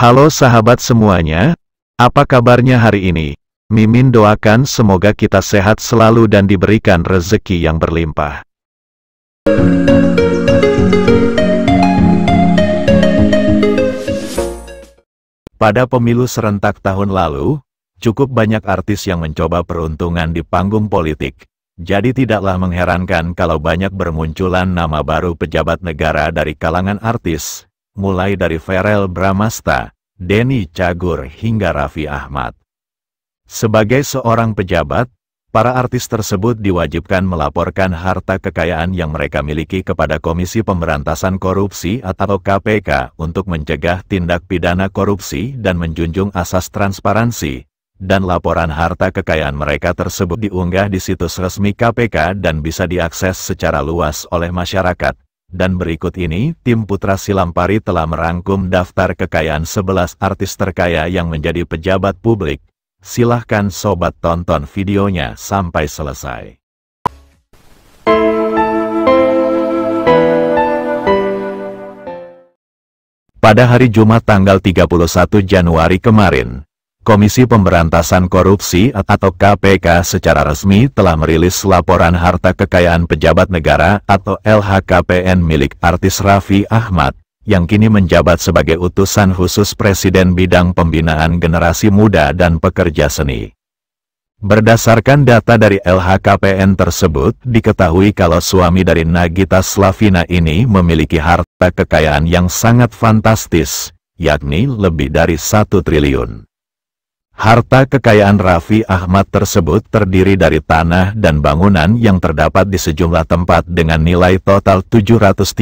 Halo sahabat semuanya, apa kabarnya hari ini? Mimin doakan semoga kita sehat selalu dan diberikan rezeki yang berlimpah. Pada pemilu serentak tahun lalu, cukup banyak artis yang mencoba peruntungan di panggung politik. Jadi tidaklah mengherankan kalau banyak bermunculan nama baru pejabat negara dari kalangan artis, mulai dari Verrell Bramasta, Denny Cagur hingga Raffi Ahmad. Sebagai seorang pejabat, para artis tersebut diwajibkan melaporkan harta kekayaan yang mereka miliki kepada Komisi Pemberantasan Korupsi atau KPK untuk mencegah tindak pidana korupsi dan menjunjung asas transparansi. Dan laporan harta kekayaan mereka tersebut diunggah di situs resmi KPK dan bisa diakses secara luas oleh masyarakat. Dan berikut ini, tim Putra Silampari telah merangkum daftar kekayaan 11 artis terkaya yang menjadi pejabat publik. Silahkan sobat tonton videonya sampai selesai. Pada hari Jumat tanggal 31 Januari kemarin, Komisi Pemberantasan Korupsi atau KPK secara resmi telah merilis laporan harta kekayaan pejabat negara atau LHKPN milik artis Raffi Ahmad, yang kini menjabat sebagai utusan khusus Presiden bidang pembinaan generasi muda dan pekerja seni. Berdasarkan data dari LHKPN tersebut, diketahui kalau suami dari Nagita Slavina ini memiliki harta kekayaan yang sangat fantastis, yakni lebih dari 1 triliun. Harta kekayaan Raffi Ahmad tersebut terdiri dari tanah dan bangunan yang terdapat di sejumlah tempat dengan nilai total 737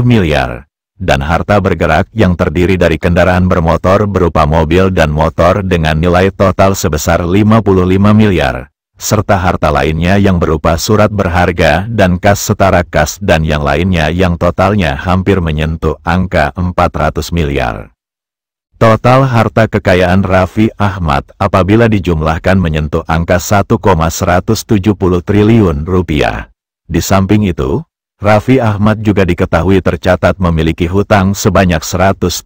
miliar, dan harta bergerak yang terdiri dari kendaraan bermotor berupa mobil dan motor dengan nilai total sebesar 55 miliar, serta harta lainnya yang berupa surat berharga dan kas setara kas dan yang lainnya yang totalnya hampir menyentuh angka 400 miliar. Total harta kekayaan Raffi Ahmad apabila dijumlahkan menyentuh angka 1,170 triliun rupiah. Di samping itu, Raffi Ahmad juga diketahui tercatat memiliki hutang sebanyak 136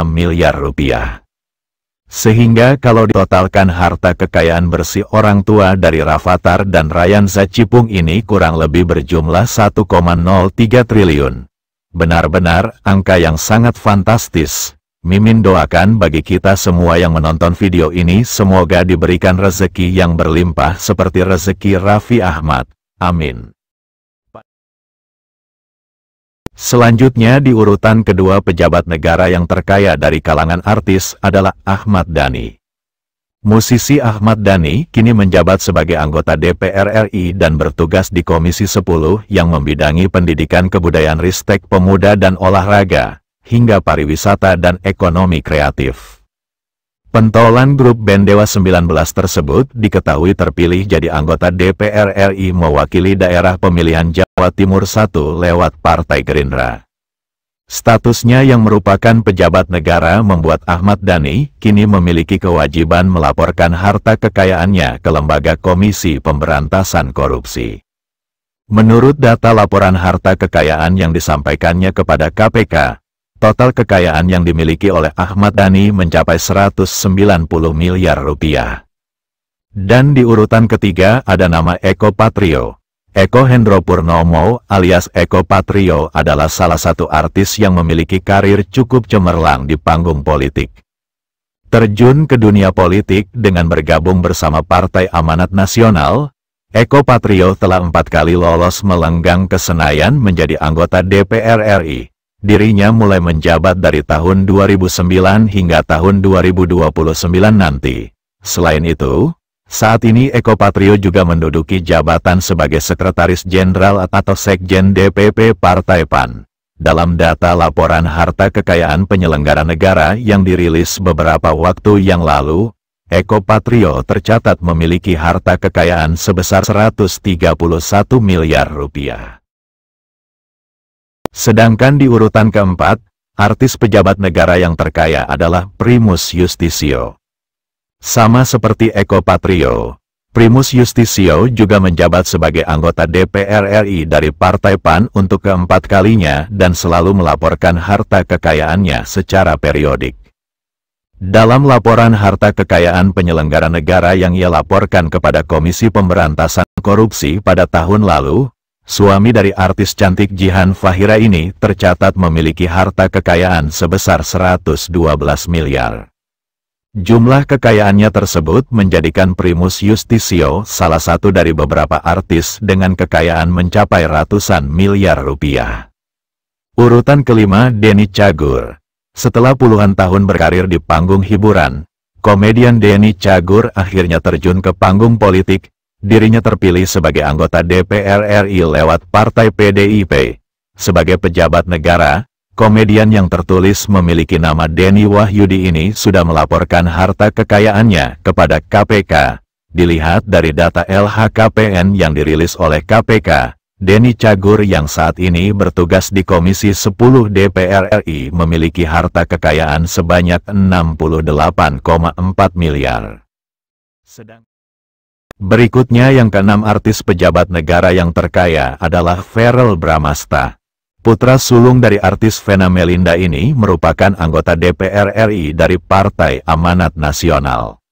miliar rupiah. Sehingga kalau ditotalkan harta kekayaan bersih orang tua dari Rafatар dan Ryan Zacipung ini kurang lebih berjumlah 1,03 triliun. Benar-benar angka yang sangat fantastis. Mimin doakan bagi kita semua yang menonton video ini semoga diberikan rezeki yang berlimpah seperti rezeki Raffi Ahmad. Amin. Selanjutnya di urutan kedua pejabat negara yang terkaya dari kalangan artis adalah Ahmad Dhani. Musisi Ahmad Dhani kini menjabat sebagai anggota DPR RI dan bertugas di Komisi 10 yang membidangi pendidikan kebudayaan Ristek Pemuda dan Olahraga, hingga pariwisata dan ekonomi kreatif. Pentolan grup band Dewa 19 tersebut diketahui terpilih jadi anggota DPR RI mewakili daerah pemilihan Jawa Timur 1 lewat Partai Gerindra. Statusnya yang merupakan pejabat negara membuat Ahmad Dhani kini memiliki kewajiban melaporkan harta kekayaannya ke Lembaga Komisi Pemberantasan Korupsi. Menurut data laporan harta kekayaan yang disampaikannya kepada KPK, total kekayaan yang dimiliki oleh Ahmad Dhani mencapai 190 miliar rupiah. Dan di urutan ketiga ada nama Eko Patrio. Eko Hendro Purnomo alias Eko Patrio adalah salah satu artis yang memiliki karir cukup cemerlang di panggung politik. Terjun ke dunia politik dengan bergabung bersama Partai Amanat Nasional, Eko Patrio telah 4 kali lolos melenggang ke Senayan menjadi anggota DPR RI. Dirinya mulai menjabat dari tahun 2009 hingga tahun 2029 nanti. Selain itu, saat ini Eko Patrio juga menduduki jabatan sebagai Sekretaris Jenderal atau Sekjen DPP Partai PAN. Dalam data laporan harta kekayaan penyelenggara negara yang dirilis beberapa waktu yang lalu, Eko Patrio tercatat memiliki harta kekayaan sebesar 131 miliar rupiah. Sedangkan di urutan keempat, artis pejabat negara yang terkaya adalah Primus Yustisio. Sama seperti Eko Patrio, Primus Yustisio juga menjabat sebagai anggota DPR RI dari Partai PAN untuk keempat kalinya dan selalu melaporkan harta kekayaannya secara periodik. Dalam laporan harta kekayaan penyelenggara negara yang ia laporkan kepada Komisi Pemberantasan Korupsi pada tahun lalu, suami dari artis cantik Jihan Fahira ini tercatat memiliki harta kekayaan sebesar 112 miliar. Jumlah kekayaannya tersebut menjadikan Primus Yustisio salah satu dari beberapa artis dengan kekayaan mencapai ratusan miliar rupiah. Urutan kelima, Denny Cagur. Setelah puluhan tahun berkarir di panggung hiburan, komedian Denny Cagur akhirnya terjun ke panggung politik. Dirinya terpilih sebagai anggota DPR RI lewat Partai PDIP. Sebagai pejabat negara, komedian yang tertulis memiliki nama Denny Wahyudi ini sudah melaporkan harta kekayaannya kepada KPK. Dilihat dari data LHKPN yang dirilis oleh KPK, Denny Cagur yang saat ini bertugas di Komisi 10 DPR RI memiliki harta kekayaan sebanyak 68,4 miliar. Berikutnya yang keenam, artis pejabat negara yang terkaya adalah Verrell Bramasta. Putra sulung dari artis Vena Melinda ini merupakan anggota DPR RI dari Partai Amanat Nasional.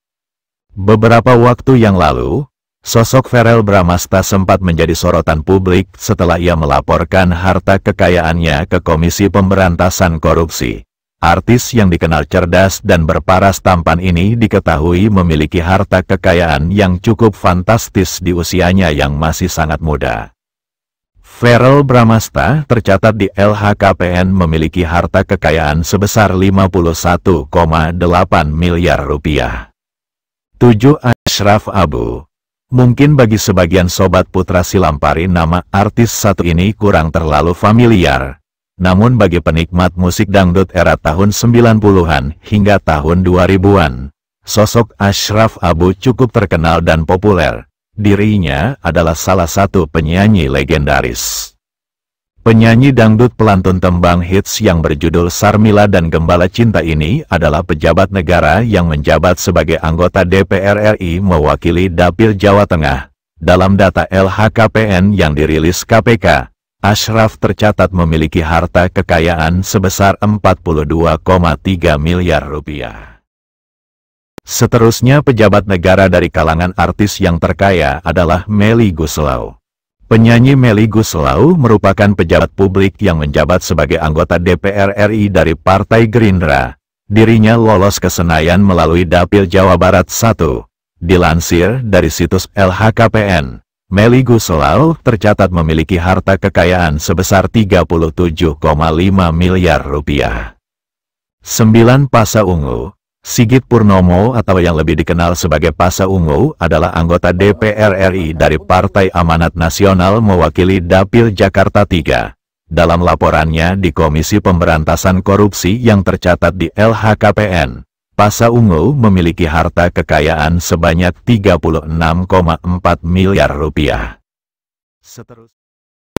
Beberapa waktu yang lalu, sosok Verrell Bramasta sempat menjadi sorotan publik setelah ia melaporkan harta kekayaannya ke Komisi Pemberantasan Korupsi. Artis yang dikenal cerdas dan berparas tampan ini diketahui memiliki harta kekayaan yang cukup fantastis di usianya yang masih sangat muda. Verrell Bramasta tercatat di LHKPN memiliki harta kekayaan sebesar 51,8 miliar rupiah. 7. Ashraf Abu. Mungkin bagi sebagian sobat Putra Silampari nama artis satu ini kurang terlalu familiar. Namun bagi penikmat musik dangdut era tahun 90-an hingga tahun 2000-an, sosok Ashraf Abu cukup terkenal dan populer. Dirinya adalah salah satu penyanyi legendaris. Penyanyi dangdut pelantun tembang hits yang berjudul Sarmila dan Gembala Cinta ini adalah pejabat negara yang menjabat sebagai anggota DPR RI mewakili Dapil Jawa Tengah. Dalam data LHKPN yang dirilis KPK, Ashraf tercatat memiliki harta kekayaan sebesar 42,3 miliar rupiah. Seterusnya pejabat negara dari kalangan artis yang terkaya adalah Melly Goeslaw. Penyanyi Melly Goeslaw merupakan pejabat publik yang menjabat sebagai anggota DPR RI dari Partai Gerindra. Dirinya lolos ke Senayan melalui Dapil Jawa Barat 1. Dilansir dari situs LHKPN, Melly Goeslaw tercatat memiliki harta kekayaan sebesar 37,5 miliar rupiah. 9. Pasha Ungu. Sigit Purnomo atau yang lebih dikenal sebagai Pasha Ungu adalah anggota DPR RI dari Partai Amanat Nasional mewakili Dapil Jakarta 3. Dalam laporannya di Komisi Pemberantasan Korupsi yang tercatat di LHKPN, Pasha Ungu memiliki harta kekayaan sebanyak 36,4 miliar rupiah.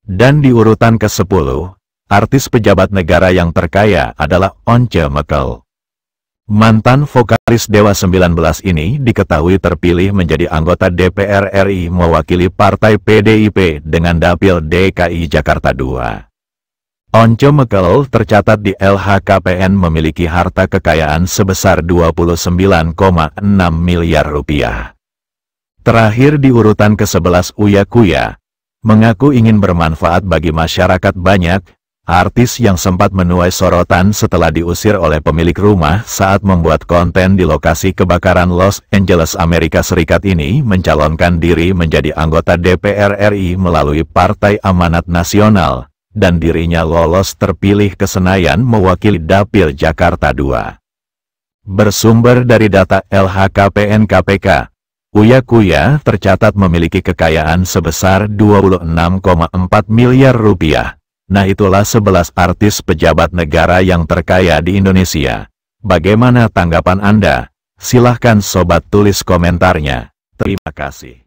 Dan di urutan ke-10, artis pejabat negara yang terkaya adalah Once Mekel. Mantan vokalis Dewa 19 ini diketahui terpilih menjadi anggota DPR RI mewakili Partai PDIP dengan Dapil DKI Jakarta 2. Once Mekel tercatat di LHKPN memiliki harta kekayaan sebesar 29,6 miliar rupiah. Terakhir di urutan ke-11, Uya Kuya mengaku ingin bermanfaat bagi masyarakat banyak. Artis yang sempat menuai sorotan setelah diusir oleh pemilik rumah saat membuat konten di lokasi kebakaran Los Angeles, Amerika Serikat ini mencalonkan diri menjadi anggota DPR RI melalui Partai Amanat Nasional, dan dirinya lolos terpilih ke Senayan mewakili Dapil Jakarta 2. Bersumber dari data LHKPN KPK, Uya Kuya tercatat memiliki kekayaan sebesar 26,4 miliar rupiah. Nah, itulah 11 artis pejabat negara yang terkaya di Indonesia. Bagaimana tanggapan Anda? Silahkan sobat tulis komentarnya. Terima kasih.